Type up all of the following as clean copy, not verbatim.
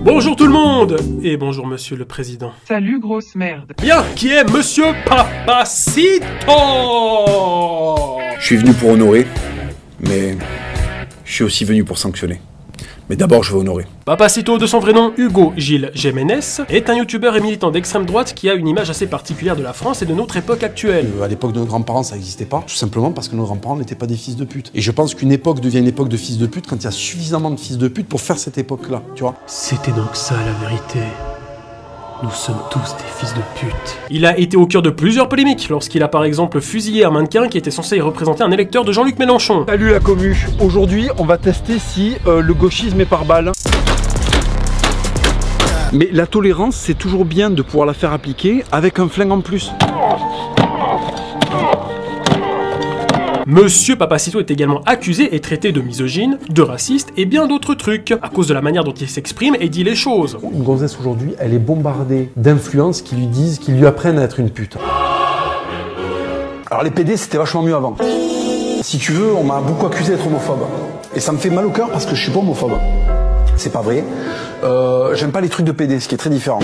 Bonjour tout le monde! Et bonjour monsieur le président. Salut grosse merde. Bien, qui est monsieur Papacito? Je suis venu pour honorer, mais je suis aussi venu pour sanctionner. Mais d'abord, je veux honorer. Papacito, de son vrai nom Hugo Gilles Jiménez, est un youtubeur et militant d'extrême droite qui a une image assez particulière de la France et de notre époque actuelle. À l'époque de nos grands-parents, ça n'existait pas, tout simplement parce que nos grands-parents n'étaient pas des fils de pute. Et je pense qu'une époque devient une époque de fils de pute quand il y a suffisamment de fils de pute pour faire cette époque-là, tu vois. C'était donc ça la vérité. Nous sommes tous des fils de pute. Il a été au cœur de plusieurs polémiques lorsqu'il a par exemple fusillé un mannequin qui était censé représenter un électeur de Jean-Luc Mélenchon. Salut la commu, aujourd'hui on va tester si le gauchisme est par balle. Mais la tolérance, c'est toujours bien de pouvoir la faire appliquer avec un flingue en plus. Monsieur Papacito est également accusé et traité de misogyne, de raciste et bien d'autres trucs, à cause de la manière dont il s'exprime et dit les choses. Une gonzesse aujourd'hui, elle est bombardée d'influences qui lui disent, qui lui apprennent à être une pute. Alors les PD, c'était vachement mieux avant. Si tu veux, on m'a beaucoup accusé d'être homophobe. Et ça me fait mal au cœur parce que je suis pas homophobe. C'est pas vrai. J'aime pas les trucs de PD, ce qui est très différent.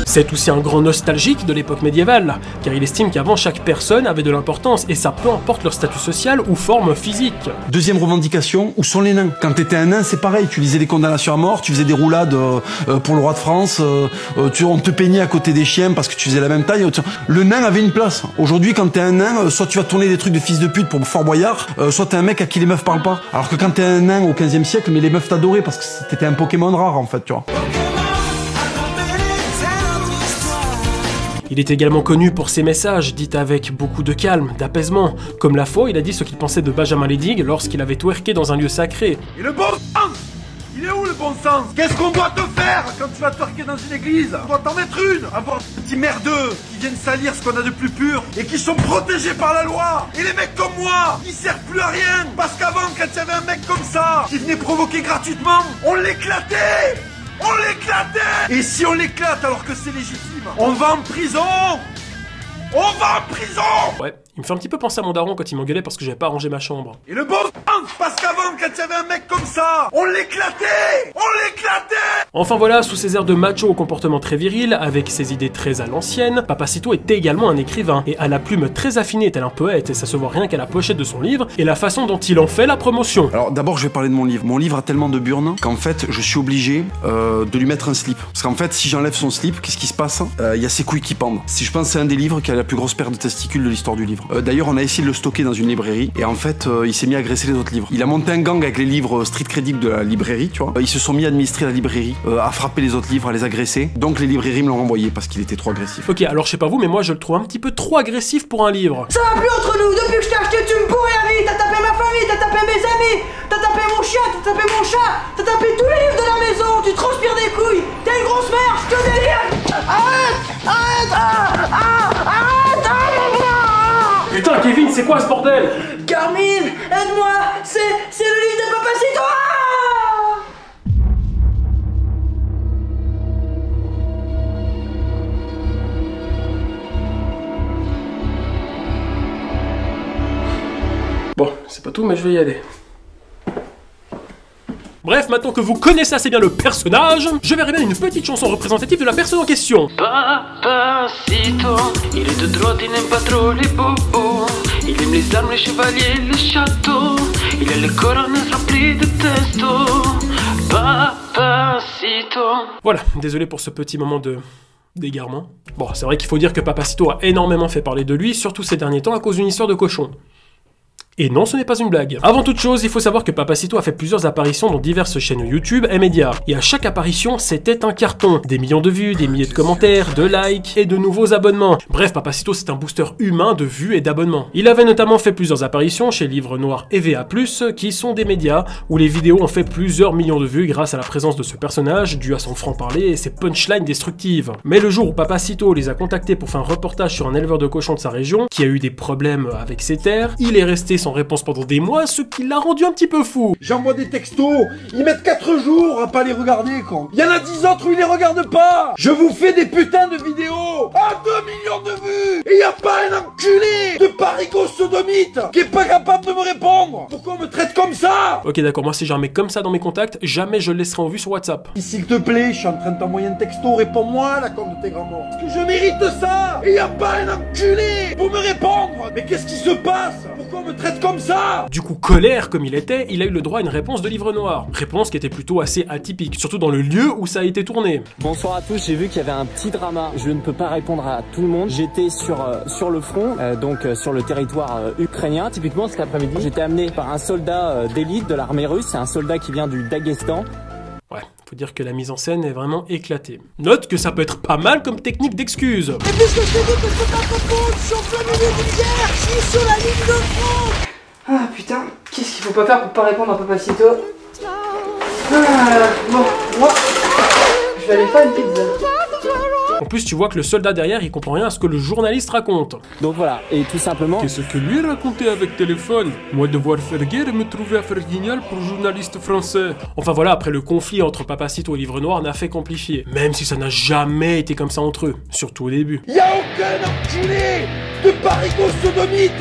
C'est aussi un grand nostalgique de l'époque médiévale, car il estime qu'avant chaque personne avait de l'importance, et ça peu importe leur statut social ou forme physique. Deuxième revendication, où sont les nains? Quand t'étais un nain, c'est pareil, tu lisais des condamnations à mort, tu faisais des roulades pour le roi de France, on te peignait à côté des chiens parce que tu faisais la même taille. Le nain avait une place. Aujourd'hui, quand t'es un nain, soit tu vas tourner des trucs de fils de pute pour Fort Boyard, soit t'es un mec à qui les meufs parlent pas. Alors que quand t'es un nain au 15e siècle, mais les meufs t'adoraient parce que t'étais un Pokémon rare en fait, tu vois. Il est également connu pour ses messages, dits avec beaucoup de calme, d'apaisement. Comme la fois, il a dit ce qu'il pensait de Benjamin Ledig lorsqu'il avait twerké dans un lieu sacré. Et le bon sens? Il est où le bon sens? Qu'est-ce qu'on doit te faire quand tu vas twerker dans une église? On doit t'en mettre une! Avoir des petits merdeux qui viennent salir ce qu'on a de plus pur et qui sont protégés par la loi! Et les mecs comme moi, qui servent plus à rien! Parce qu'avant, quand il y avait un mec comme ça, qui venait provoquer gratuitement, on l'éclatait! On l'éclatait! Et si on l'éclate alors que c'est légitime, on va en prison! On va en prison! Ouais, il me fait un petit peu penser à mon daron quand il m'engueulait parce que j'avais pas rangé ma chambre. Et le bon sens, parce qu'avant, quand il y avait un mec comme ça, on l'éclatait! On l'éclatait! Enfin voilà, sous ses airs de macho au comportement très viril, avec ses idées très à l'ancienne, Papacito est également un écrivain, et a la plume très affinée tel un poète, et ça se voit rien qu'à la pochette de son livre, et la façon dont il en fait la promotion. Alors d'abord je vais parler de mon livre. Mon livre a tellement de burnes qu'en fait je suis obligé de lui mettre un slip. Parce qu'en fait si j'enlève son slip, qu'est-ce qui se passe? Il y a ses couilles qui pendent. Si je pense c'est un des livres qui a la plus grosse paire de testicules de l'histoire du livre. D'ailleurs on a essayé de le stocker dans une librairie, et en fait il s'est mis à agresser les autres livres. Il a monté un gang avec les livres street credit de la librairie, tu vois. Ils se sont mis à administrer la librairie, à frapper les autres livres, à les agresser. Donc les librairies me l'ont renvoyé parce qu'il était trop agressif. Ok, alors je sais pas vous, mais moi je le trouve un petit peu trop agressif pour un livre. Ça va plus entre nous, depuis que je t'ai acheté tu me pourris la vie, t'as tapé ma famille, t'as tapé mes amis, t'as tapé mon chien, t'as tapé mon chat, t'as tapé tous les livres de la maison, tu transpires des couilles, t'es une grosse merde, je te délire. Arrête, Putain, Kevin, c'est quoi ce bordel? Carmine, aide-moi, c'est le livre de Papacito. Bon, c'est pas tout, mais je vais y aller. Bref, maintenant que vous connaissez assez bien le personnage, je vais révéler une petite chanson représentative de la personne en question. Papacito, il est de droite, il n'aime pas trop les bobos. Il aime les armes, les chevaliers, les châteaux. Il a le corps rempli de testo. Papacito. Voilà, désolé pour ce petit moment d'égarement. Bon, c'est vrai qu'il faut dire que Papacito a énormément fait parler de lui, surtout ces derniers temps à cause d'une histoire de cochon. Et non, ce n'est pas une blague. Avant toute chose, il faut savoir que Papacito a fait plusieurs apparitions dans diverses chaînes YouTube et médias. Et à chaque apparition, c'était un carton. Des millions de vues, des milliers de commentaires, de likes et de nouveaux abonnements. Bref, Papacito c'est un booster humain de vues et d'abonnements. Il avait notamment fait plusieurs apparitions chez Livre Noir et VA+, qui sont des médias où les vidéos ont fait plusieurs millions de vues grâce à la présence de ce personnage, dû à son franc-parler et ses punchlines destructives. Mais le jour où Papacito les a contactés pour faire un reportage sur un éleveur de cochons de sa région, qui a eu des problèmes avec ses terres, il est resté sans réponse pendant des mois, ce qui l'a rendu un petit peu fou. J'envoie des textos, ils mettent 4 jours à pas les regarder con. Il y en a 10 autres où ils les regardent pas. Je vous fais des putains de vidéos à 2 millions de vues et y a pas un enculé enculé de parigo sodomite qui est pas capable de me répondre. Pourquoi on me traite comme ça? Ok d'accord, moi si j'ai un mec comme ça dans mes contacts, jamais je le laisserai en vue sur WhatsApp. S'il te plaît, je suis en train de t'envoyer un texto, réponds-moi la con de tes grands morts. Que je mérite ça. Et y a pas un enculé pour me répondre. Mais qu'est-ce qui se passe? Pourquoi on me traite comme ça? Du coup, colère comme il était, il a eu le droit à une réponse de Livre Noir. Réponse qui était plutôt assez atypique, surtout dans le lieu où ça a été tourné. Bonsoir à tous, j'ai vu qu'il y avait un petit drama. Je ne peux pas répondre à tout le monde. J'étais sur le front, donc sur le territoire ukrainien. Typiquement cet après-midi, j'étais amené par un soldat d'élite de l'armée russe. C'est un soldat qui vient du Daghestan. Ouais, faut dire que la mise en scène est vraiment éclatée. Note que ça peut être pas mal comme technique d'excuse. Et puisque je te dis que je peux pas te répondre, je suis en plein milieu d'une guerre, je suis sur la ligne de front. Ah putain, qu'est-ce qu'il faut pas faire pour pas répondre à Papacito? Bon, moi, je vais aller faire une pizza. En plus, tu vois que le soldat derrière, il comprend rien à ce que le journaliste raconte. Donc voilà, et tout simplement... Qu'est-ce que lui racontait avec téléphone? Moi devoir faire guerre et me trouver à faire guignol pour journaliste français. Enfin voilà, après le conflit entre Papacito et Livre Noir n'a fait qu'amplifier. Même si ça n'a jamais été comme ça entre eux, surtout au début. Y'a aucun enculé de parigo sodomite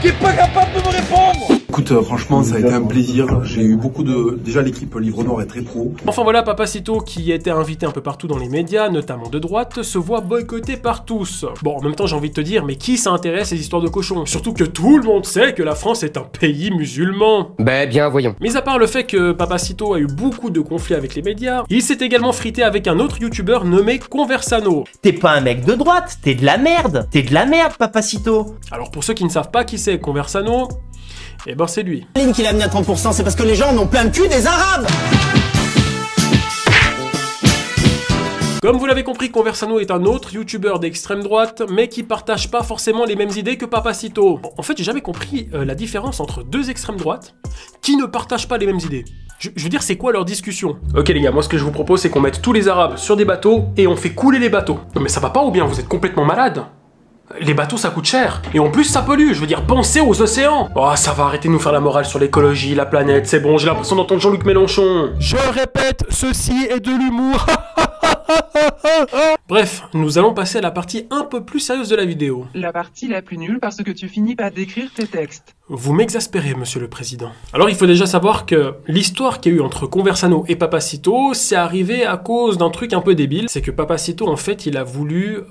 qui est pas capable de me répondre. Écoute, franchement, ça a été un plaisir. J'ai eu beaucoup de... Déjà, l'équipe Livre Noir est très pro. Enfin voilà, Papacito, qui était invité un peu partout dans les médias, notamment de droite, se voit boycotté par tous. Bon, en même temps, j'ai envie de te dire, mais qui s'intéresse à ces histoires de cochons? Surtout que tout le monde sait que la France est un pays musulman. Ben bien, voyons. Mis à part le fait que Papacito a eu beaucoup de conflits avec les médias, il s'est également frité avec un autre youtubeur nommé Conversano. T'es pas un mec de droite, t'es de la merde. T'es de la merde, Papacito. Alors pour ceux qui ne savent pas qui c'est Conversano, eh ben c'est lui. La ligne qu'il a mis à 30%, c'est parce que les gens en ont plein le cul des Arabes. Comme vous l'avez compris, Conversano est un autre youtubeur d'extrême droite, mais qui partage pas forcément les mêmes idées que Papacito. En fait, j'ai jamais compris la différence entre deux extrêmes droites qui ne partagent pas les mêmes idées. Je veux dire, c'est quoi leur discussion? Ok les gars, moi ce que je vous propose, c'est qu'on mette tous les Arabes sur des bateaux et on fait couler les bateaux. Non mais ça va pas ou bien? Vous êtes complètement malade? Les bateaux ça coûte cher, et en plus ça pollue, je veux dire pensez aux océans. Oh ça va, arrêter de nous faire la morale sur l'écologie, la planète, c'est bon, j'ai l'impression d'entendre Jean-Luc Mélenchon. Je répète, ceci est de l'humour. Bref, nous allons passer à la partie un peu plus sérieuse de la vidéo. La partie la plus nulle parce que tu finis par décrire tes textes. Vous m'exaspérez, monsieur le président. Alors il faut déjà savoir que l'histoire qu'il y a eu entre Conversano et Papacito, c'est arrivé à cause d'un truc un peu débile. C'est que Papacito, en fait, il a voulu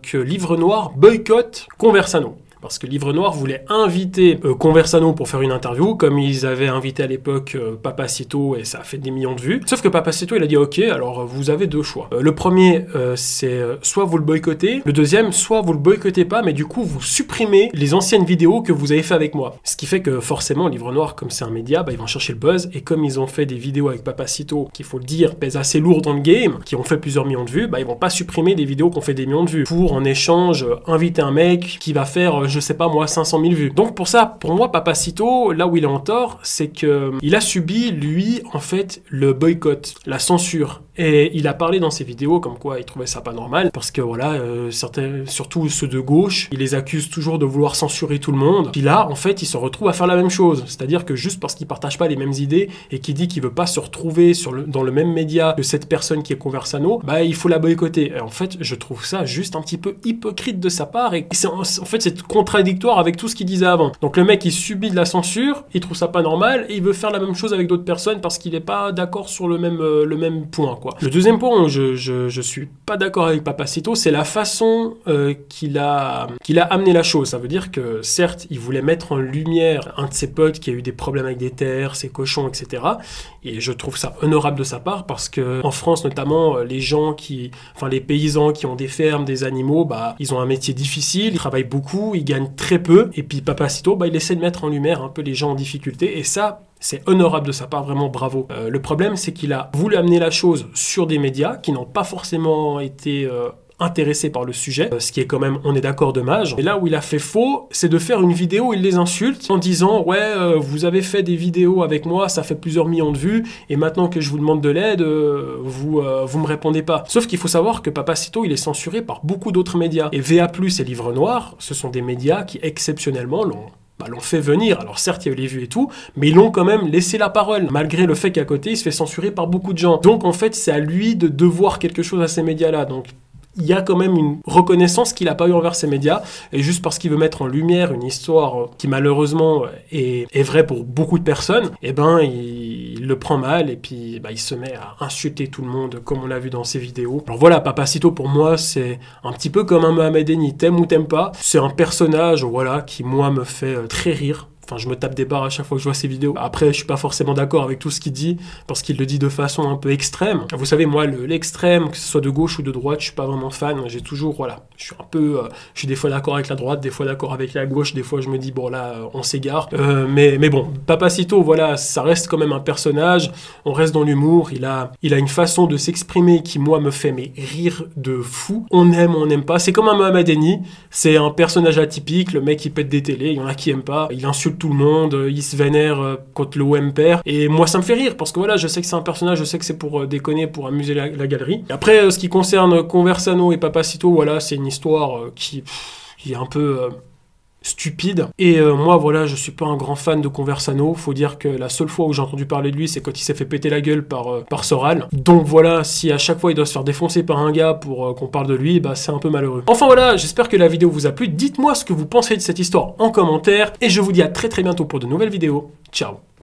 que Livre Noir boycotte Conversano. Parce que Livre Noir voulait inviter Conversano pour faire une interview, comme ils avaient invité à l'époque Papacito, et ça a fait des millions de vues. Sauf que Papacito, il a dit ok, alors vous avez deux choix. Le premier, c'est soit vous le boycottez, le deuxième, soit vous le boycottez pas, mais du coup vous supprimez les anciennes vidéos que vous avez fait avec moi. Ce qui fait que forcément, Livre Noir, comme c'est un média, bah, ils vont chercher le buzz, et comme ils ont fait des vidéos avec Papacito, qu'il faut le dire, pèsent assez lourd dans le game, qui ont fait plusieurs millions de vues, bah ils vont pas supprimer des vidéos qui ont fait des millions de vues, pour en échange inviter un mec qui va faire je sais pas moi, 500 000 vues. Donc pour ça, pour moi, Papacito, là où il est en tort, c'est que il a subi, lui, en fait, le boycott, la censure. Et il a parlé dans ses vidéos comme quoi il trouvait ça pas normal, parce que voilà, certains, surtout ceux de gauche, il les accuse toujours de vouloir censurer tout le monde. Puis là, en fait, il se retrouve à faire la même chose. C'est-à-dire que juste parce qu'il partage pas les mêmes idées et qu'il dit qu'il veut pas se retrouver dans le même média que cette personne qui est Conversano, bah il faut la boycotter. Et en fait, je trouve ça juste un petit peu hypocrite de sa part, et en fait, c'est contradictoire avec tout ce qu'il disait avant. Donc le mec, il subit de la censure, il trouve ça pas normal, et il veut faire la même chose avec d'autres personnes parce qu'il est pas d'accord sur le même point, quoi. Le deuxième point où je suis pas d'accord avec Papacito, c'est la façon qu'il a amené la chose. Ça veut dire que, certes, il voulait mettre en lumière un de ses potes qui a eu des problèmes avec des terres, ses cochons, etc. Et je trouve ça honorable de sa part, parce que en France, notamment, les paysans qui ont des fermes, des animaux, bah, ils ont un métier difficile, ils travaillent beaucoup, ils gagnent très peu, et puis Papacito, bah, il essaie de mettre en lumière un peu les gens en difficulté, et ça, c'est honorable de sa part, vraiment bravo. Le problème, c'est qu'il a voulu amener la chose sur des médias qui n'ont pas forcément été intéressés par le sujet, ce qui est quand même, on est d'accord, dommage. Et là où il a fait faux, c'est de faire une vidéo où il les insulte en disant « Ouais, vous avez fait des vidéos avec moi, ça fait plusieurs millions de vues, et maintenant que je vous demande de l'aide, vous me répondez pas. » Sauf qu'il faut savoir que Papacito, il est censuré par beaucoup d'autres médias. Et VA+, et Livre Noir, ce sont des médias qui, exceptionnellement, l'ont fait venir. Alors certes, il y a eu les vues et tout, mais ils l'ont quand même laissé la parole, malgré le fait qu'à côté, il se fait censurer par beaucoup de gens. Donc en fait, c'est à lui de devoir quelque chose à ces médias-là. Donc il y a quand même une reconnaissance qu'il n'a pas eu envers ses médias, et juste parce qu'il veut mettre en lumière une histoire qui malheureusement est vraie pour beaucoup de personnes, et ben il le prend mal, et puis il se met à insulter tout le monde, comme on l'a vu dans ses vidéos. Alors voilà, Papacito pour moi c'est un petit peu comme un Mohamed Eni, t'aimes ou t'aimes pas, c'est un personnage voilà, qui moi me fait très rire. Enfin, je me tape des barres à chaque fois que je vois ses vidéos. Après, je suis pas forcément d'accord avec tout ce qu'il dit, parce qu'il le dit de façon un peu extrême. Vous savez, moi, l'extrême, que ce soit de gauche ou de droite, je suis pas vraiment fan. J'ai toujours, voilà, je suis un peu... je suis des fois d'accord avec la droite, des fois d'accord avec la gauche, des fois je me dis, bon là, on s'égare. Mais bon, Papacito, voilà, ça reste quand même un personnage, on reste dans l'humour, il a une façon de s'exprimer qui, moi, me fait rire de fou. On aime, on n'aime pas. C'est comme un Mohamed Eni, c'est un personnage atypique, le mec qui pète des télés, il y en a qui aiment pas, il insulte tout le monde, il se vénère quand l'OM perd, et moi ça me fait rire, parce que voilà, je sais que c'est un personnage, je sais que c'est pour déconner, pour amuser la galerie. Et après, ce qui concerne Conversano et Papacito, voilà, c'est une histoire qui est un peu... stupide. Et moi, voilà, je suis pas un grand fan de Conversano. Faut dire que la seule fois où j'ai entendu parler de lui, c'est quand il s'est fait péter la gueule par Soral. Donc voilà, si à chaque fois il doit se faire défoncer par un gars pour qu'on parle de lui, bah c'est un peu malheureux. Enfin voilà, j'espère que la vidéo vous a plu. Dites-moi ce que vous pensez de cette histoire en commentaire. Et je vous dis à très bientôt pour de nouvelles vidéos. Ciao.